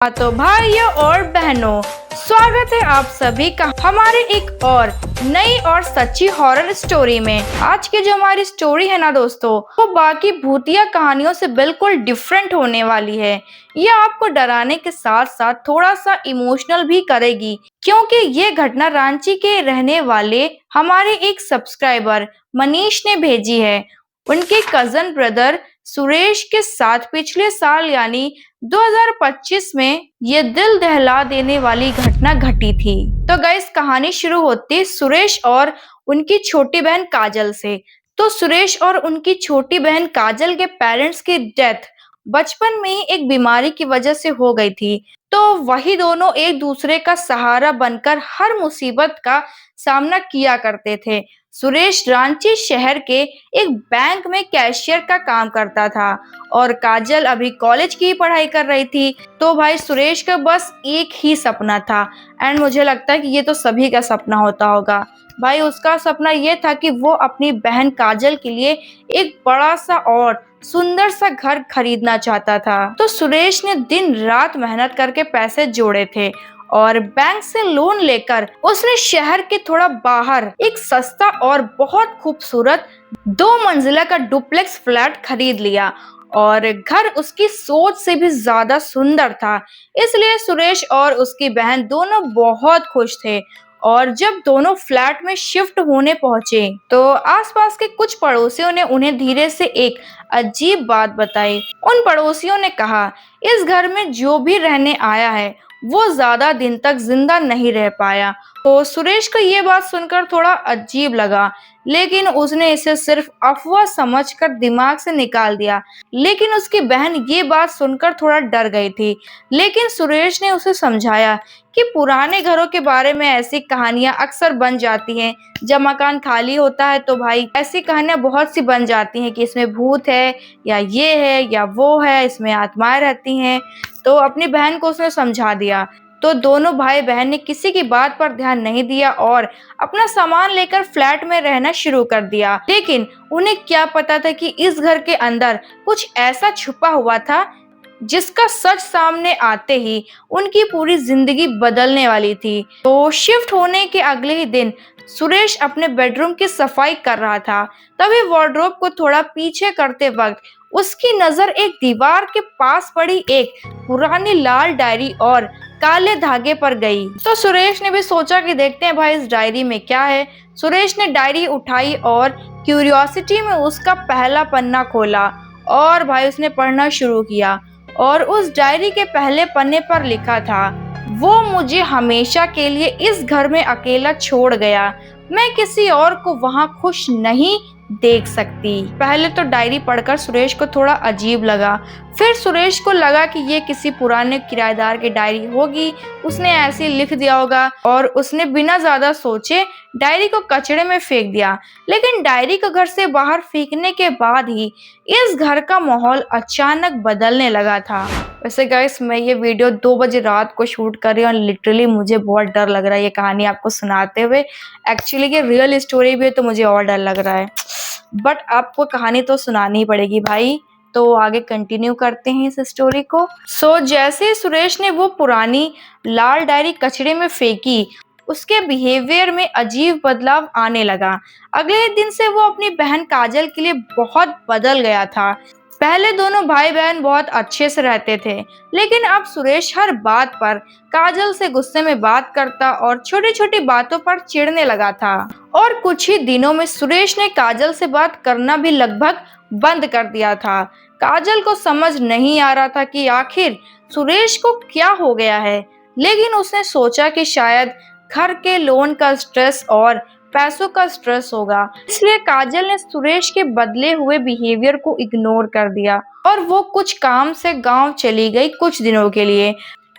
हाँ तो भाइयों और बहनों, स्वागत है आप सभी का हमारे एक और नई और सच्ची हॉरर स्टोरी में। आज की जो हमारी स्टोरी है ना दोस्तों, वो बाकी भूतिया कहानियों से बिल्कुल डिफरेंट होने वाली है। ये आपको डराने के साथ साथ थोड़ा सा इमोशनल भी करेगी, क्योंकि ये घटना रांची के रहने वाले हमारे एक सब्सक्राइबर मनीष ने भेजी है। उनके कजन ब्रदर सुरेश के साथ पिछले साल यानी 2025 में ये दिल दहला देने वाली घटना घटी थी। तो गाइस, कहानी शुरू होती है सुरेश और उनकी छोटी बहन काजल से। तो सुरेश और उनकी छोटी बहन काजल के पेरेंट्स की डेथ बचपन में ही एक बीमारी की वजह से हो गई थी। तो वही दोनों एक दूसरे का सहारा बनकर हर मुसीबत का सामना किया करते थे। सुरेश रांची शहर के एक बैंक में कैशियर का काम करता था और काजल अभी कॉलेज की पढ़ाई कर रही थी। तो भाई सुरेश का बस एक ही सपना था, एंड मुझे लगता है कि ये तो सभी का सपना होता होगा। भाई उसका सपना ये था कि वो अपनी बहन काजल के लिए एक बड़ा सा और सुंदर सा घर खरीदना चाहता था। तो सुरेश ने दिन रात मेहनत करके पैसे जोड़े थे और बैंक से लोन लेकर उसने शहर के थोड़ा बाहर एक सस्ता और बहुत खूबसूरत 2 मंजिला का डुप्लेक्स फ्लैट खरीद लिया। और घर उसकी सोच से भी ज्यादा सुंदर था, इसलिए सुरेश और उसकी बहन दोनों बहुत खुश थे। और जब दोनों फ्लैट में शिफ्ट होने पहुंचे तो आसपास के कुछ पड़ोसियों ने उन्हें धीरे से एक अजीब बात बताई। उन पड़ोसियों ने कहा, इस घर में जो भी रहने आया है वो ज्यादा दिन तक जिंदा नहीं रह पाया। तो सुरेश को ये बात सुनकर थोड़ा अजीब लगा, लेकिन उसने इसे सिर्फ अफवाह समझकर दिमाग से निकाल दिया। लेकिन उसकी बहन ये बात सुनकर थोड़ा डर गई थी। लेकिन सुरेश ने उसे समझाया कि पुराने घरों के बारे में ऐसी कहानियां अक्सर बन जाती हैं। जब मकान खाली होता है तो भाई ऐसी कहानियां बहुत सी बन जाती हैं कि इसमें भूत है या ये है या वो है, इसमें आत्माएं रहती हैं। तो अपनी बहन को उसने समझा दिया। तो दोनों भाई बहन ने किसी की बात पर ध्यान नहीं दिया और अपना सामान लेकर फ्लैट में रहना शुरू कर दिया। लेकिन उन्हें क्या पता था कि इस घर के अंदर कुछ ऐसा छुपा हुआ था जिसका सच सामने आते ही उनकी पूरी जिंदगी बदलने वाली थी। तो शिफ्ट होने के अगले ही दिन सुरेश अपने बेडरूम की सफाई कर रहा था। तभी वार्डरोब को थोड़ा पीछे करते वक्त उसकी नजर एक दीवार के पास पड़ी एक पुरानी लाल डायरी और काले धागे पर गई। तो सुरेश ने भी सोचा कि देखते हैं भाई इस डायरी में क्या है। सुरेश ने डायरी उठाई और क्यूरियोसिटी में उसका पहला पन्ना खोला और भाई उसने पढ़ना शुरू किया। और उस डायरी के पहले पन्ने पर लिखा था, वो मुझे हमेशा के लिए इस घर में अकेला छोड़ गया। मैं किसी और को वहां खुश नहीं देख सकती। पहले तो डायरी पढ़कर सुरेश को थोड़ा अजीब लगा। फिर सुरेश को लगा कि ये किसी पुराने किराएदार की डायरी होगी, उसने ऐसे लिख दिया होगा। और उसने बिना ज्यादा सोचे डायरी को कचड़े में फेंक दिया। लेकिन डायरी को घर से बाहर फेंकने के बाद ही इस घर का माहौल अचानक बदलने लगा था। वैसे गाइस, मैं ये वीडियो 2 बजे रात को शूट कर रही हूँ और लिटरली मुझे बहुत डर लग रहा है ये कहानी आपको सुनाते हुए। एक्चुअली ये रियल स्टोरी भी है तो मुझे और डर लग रहा है, बट आपको कहानी तो सुनानी ही पड़ेगी भाई। तो आगे कंटिन्यू करते हैं इस स्टोरी को। जैसे ही सुरेश ने वो पुरानी लाल डायरी कचड़े में फेंकी, उसके बिहेवियर में अजीब बदलाव आने लगा। अगले दिन से वो अपनी बहन काजल के लिए बहुत बदल गया था। पहले दोनों भाई बहन बहुत अच्छे से रहते थे, लेकिन अब सुरेश हर बात पर काजल से गुस्से में बात करता और छोटी छोटी बातों पर चिढ़ने लगा था। और कुछ ही दिनों में सुरेश ने काजल से बात करना भी लगभग बंद कर दिया था। काजल को समझ नहीं आ रहा था कि आखिर सुरेश को क्या हो गया है। लेकिन उसने सोचा कि शायद घर के लोन का स्ट्रेस और पैसों का स्ट्रेस होगा, इसलिए काजल ने सुरेश के बदले हुए बिहेवियर को इग्नोर कर दिया और वो कुछ काम से गांव चली गई कुछ दिनों के लिए।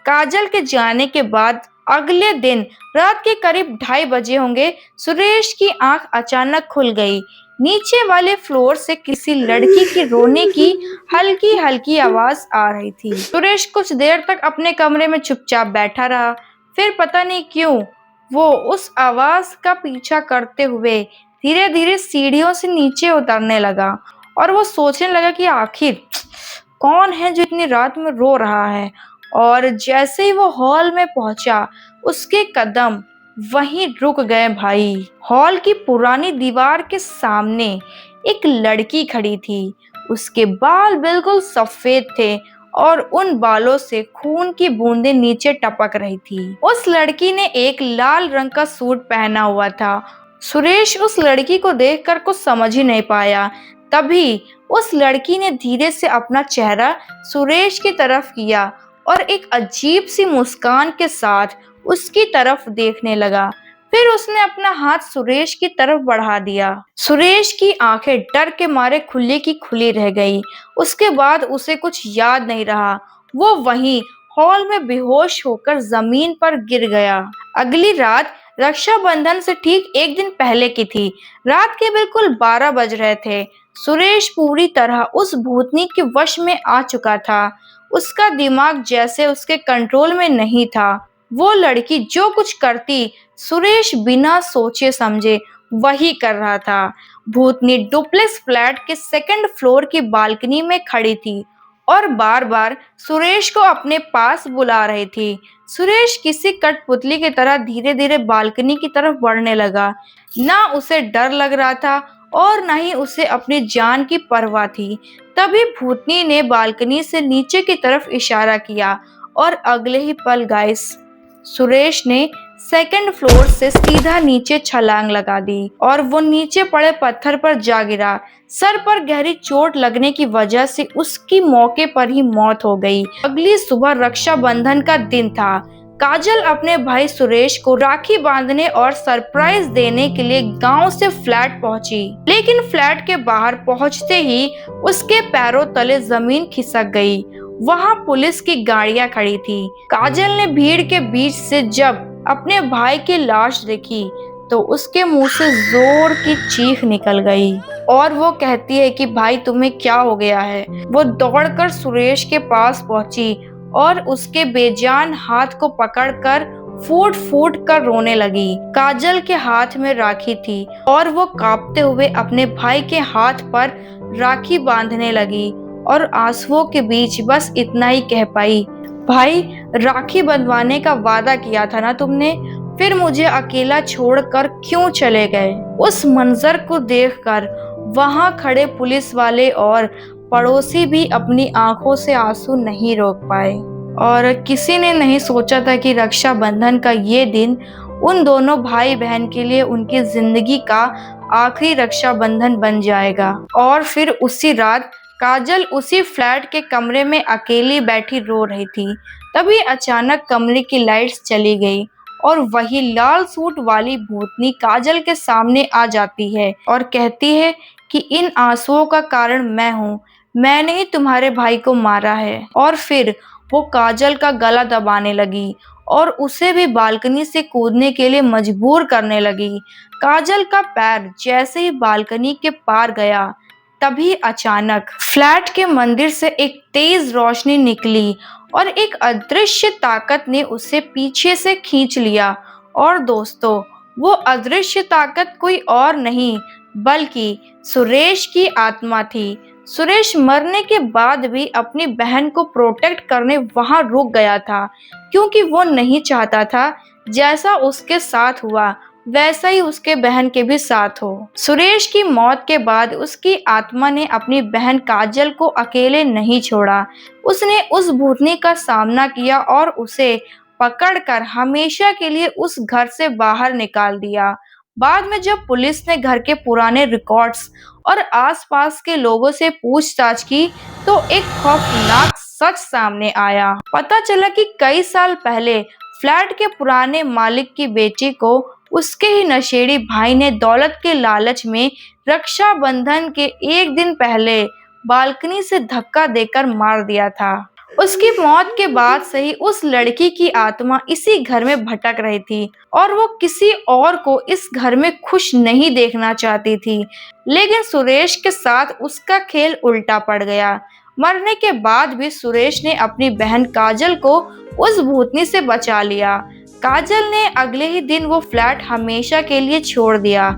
काजल के जाने के बाद अगले दिन रात के करीब 2:30 बजे होंगे, सुरेश की आंख अचानक खुल गई। नीचे वाले फ्लोर से किसी लड़की की रोने की हल्की हल्की आवाज आ रही थी। सुरेश कुछ देर तक अपने कमरे में चुपचाप बैठा रहा। फिर पता नहीं क्यों वो उस आवाज का पीछा करते हुए धीरे धीरे सीढ़ियों से नीचे उतरने लगा। और वो सोचने लगा कि आखिर कौन है जो इतनी रात में रो रहा है और जैसे ही वो हॉल में पहुंचा, उसके कदम वहीं रुक गए भाई। हॉल की पुरानी दीवार के सामने एक लड़की खड़ी थी। उसके बाल बिल्कुल सफेद थे और उन बालों से खून की बूंदें नीचे टपक रही थी। उस लड़की ने एक लाल रंग का सूट पहना हुआ था। सुरेश उस लड़की को देखकर कुछ समझ ही नहीं पाया। तभी उस लड़की ने धीरे से अपना चेहरा सुरेश की तरफ किया और एक अजीब सी मुस्कान के साथ उसकी तरफ देखने लगा। फिर उसने अपना हाथ सुरेश की तरफ बढ़ा दिया। सुरेश की आंखें डर के मारे खुली की खुली रह गई। उसके बाद उसे कुछ याद नहीं रहा। वो वहीं हॉल में बेहोश होकर जमीन पर गिर गया। अगली रात रक्षाबंधन से ठीक एक दिन पहले की थी। रात के बिल्कुल 12 बज रहे थे। सुरेश पूरी तरह उस भूतनी के वश में आ चुका था। उसका दिमाग जैसे उसके कंट्रोल में नहीं था। वो लड़की जो कुछ करती, सुरेश बिना सोचे समझे वही कर रहा था। भूतनी डुप्लेक्स फ्लैट के सेकंड फ्लोर की बालकनी में खड़ी थी और बार बार सुरेश को अपने पास बुला रही थी। सुरेश किसी कठपुतली की तरह धीरे धीरे बालकनी की तरफ बढ़ने लगा। ना उसे डर लग रहा था और न ही उसे अपनी जान की परवाह थी। तभी भूतनी ने बालकनी से नीचे की तरफ इशारा किया और अगले ही पल गाइस, सुरेश ने सेकंड फ्लोर से सीधा नीचे छलांग लगा दी और वो नीचे पड़े पत्थर पर जा गिरा। सर पर गहरी चोट लगने की वजह से उसकी मौके पर ही मौत हो गई। अगली सुबह रक्षाबंधन का दिन था। काजल अपने भाई सुरेश को राखी बांधने और सरप्राइज देने के लिए गांव से फ्लैट पहुंची। लेकिन फ्लैट के बाहर पहुंचते ही उसके पैरों तले जमीन खिसक गई। वहां पुलिस की गाड़ियां खड़ी थी। काजल ने भीड़ के बीच से जब अपने भाई की लाश देखी तो उसके मुंह से जोर की चीख निकल गई और वो कहती है कि भाई तुम्हें क्या हो गया है। वो दौड़कर सुरेश के पास पहुंची और उसके बेजान हाथ को पकड़कर फूट फूट कर रोने लगी। काजल के हाथ में राखी थी और वो कांपते हुए अपने भाई के हाथ पर राखी बांधने लगी और आंसुओं के बीच बस इतना ही कह पाई, भाई राखी बंधवाने का वादा किया था ना तुमने, फिर मुझे अकेला छोड़कर क्यों चले गए। उस मंजर को देखकर वहां खड़े पुलिस वाले और पड़ोसी भी अपनी आंखों से आंसू नहीं रोक पाए। और किसी ने नहीं सोचा था कि रक्षाबंधन का ये दिन उन दोनों भाई बहन के लिए उनकी जिंदगी का आखिरी रक्षाबंधन बन जाएगा। और फिर उसी रात काजल उसी फ्लैट के कमरे में अकेली बैठी रो रही थी। तभी अचानक कमरे की लाइट्स चली गई और वही लाल सूट वाली भूतनी काजल के सामने आ जाती है और कहती है कि इन आंसुओं का कारण मैं हूँ, मैंने ही तुम्हारे भाई को मारा है। और फिर वो काजल का गला दबाने लगी और उसे भी बालकनी से कूदने के लिए मजबूर करने लगी। काजल का पैर जैसे ही बालकनी के पार गया, तभी अचानक फ्लैट के मंदिर से एक तेज रोशनी निकली और एक अदृश्य ताकत ने उसे पीछे से खींच लिया। और दोस्तों, वो अदृश्य ताकत कोई और नहीं बल्कि सुरेश की आत्मा थी। सुरेश मरने के बाद भी अपनी बहन को प्रोटेक्ट करने वहां रुक गया था, क्योंकि वो नहीं चाहता था जैसा उसके साथ हुआ वैसा ही उसके बहन के भी साथ हो। सुरेश की मौत के बाद उसकी आत्मा ने अपनी बहन काजल को अकेले नहीं छोड़ा। उसने उस भूतनी का सामना किया और उसे पकड़कर हमेशा के लिए उस घर से बाहर निकाल दिया। बाद में जब पुलिस ने घर के पुराने रिकॉर्ड्स और आसपास के लोगों से पूछताछ की तो एक खौफनाक सच सामने आया। पता चला कि कई साल पहले फ्लैट के पुराने मालिक की बेटी को उसके ही नशेड़ी भाई ने दौलत के लालच में रक्षाबंधन के एक दिन पहले बालकनी से धक्का देकर मार दिया था। उसकी मौत के बाद से ही उस लड़की की आत्मा इसी घर में भटक रही थी और वो किसी और को इस घर में खुश नहीं देखना चाहती थी। लेकिन सुरेश के साथ उसका खेल उल्टा पड़ गया। मरने के बाद भी सुरेश ने अपनी बहन काजल को उस भूतनी से बचा लिया। काजल ने अगले ही दिन वो फ्लैट हमेशा के लिए छोड़ दिया।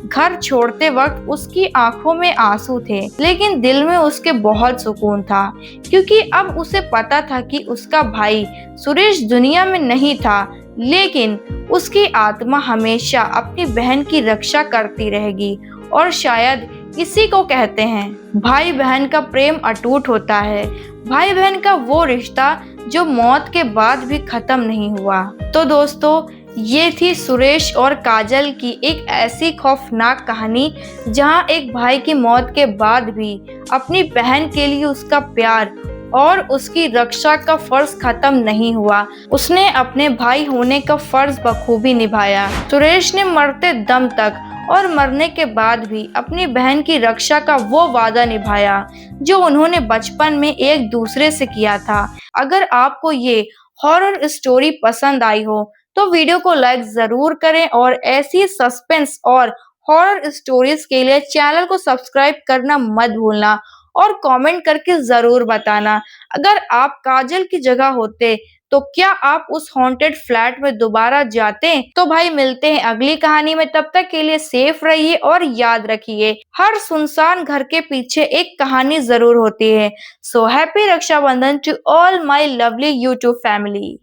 घर छोड़ते वक्त उसकी आंखों में आंसू थे, लेकिन दिल में उसके बहुत सुकून था, क्योंकि अब उसे पता था कि उसका भाई सुरेश दुनिया में नहीं था, लेकिन उसकी आत्मा हमेशा अपनी बहन की रक्षा करती रहेगी। और शायद इसी को कहते हैं भाई बहन का प्रेम अटूट होता है। भाई बहन का वो रिश्ता जो मौत के बाद भी खत्म नहीं हुआ। तो दोस्तों, ये थी सुरेश और काजल की एक ऐसी खौफनाक कहानी, जहां एक भाई की मौत के बाद भी अपनी बहन के लिए उसका प्यार और उसकी रक्षा का फर्ज खत्म नहीं हुआ। उसने अपने भाई होने का फर्ज बखूबी निभाया। सुरेश ने मरते दम तक और मरने के बाद भी अपनी बहन की रक्षा का वो वादा निभाया जो उन्होंने बचपन में एक दूसरे से किया था। अगर आपको ये हॉरर स्टोरी पसंद आई हो तो वीडियो को लाइक जरूर करें, और ऐसी सस्पेंस और हॉरर स्टोरीज के लिए चैनल को सब्सक्राइब करना मत भूलना, और कमेंट करके जरूर बताना अगर आप काजल की जगह होते तो क्या आप उस हॉन्टेड फ्लैट में दोबारा जाते। तो भाई मिलते हैं अगली कहानी में, तब तक के लिए सेफ रहिए और याद रखिए हर सुनसान घर के पीछे एक कहानी जरूर होती है। So happy Raksha Bandhan to all my lovely YouTube family.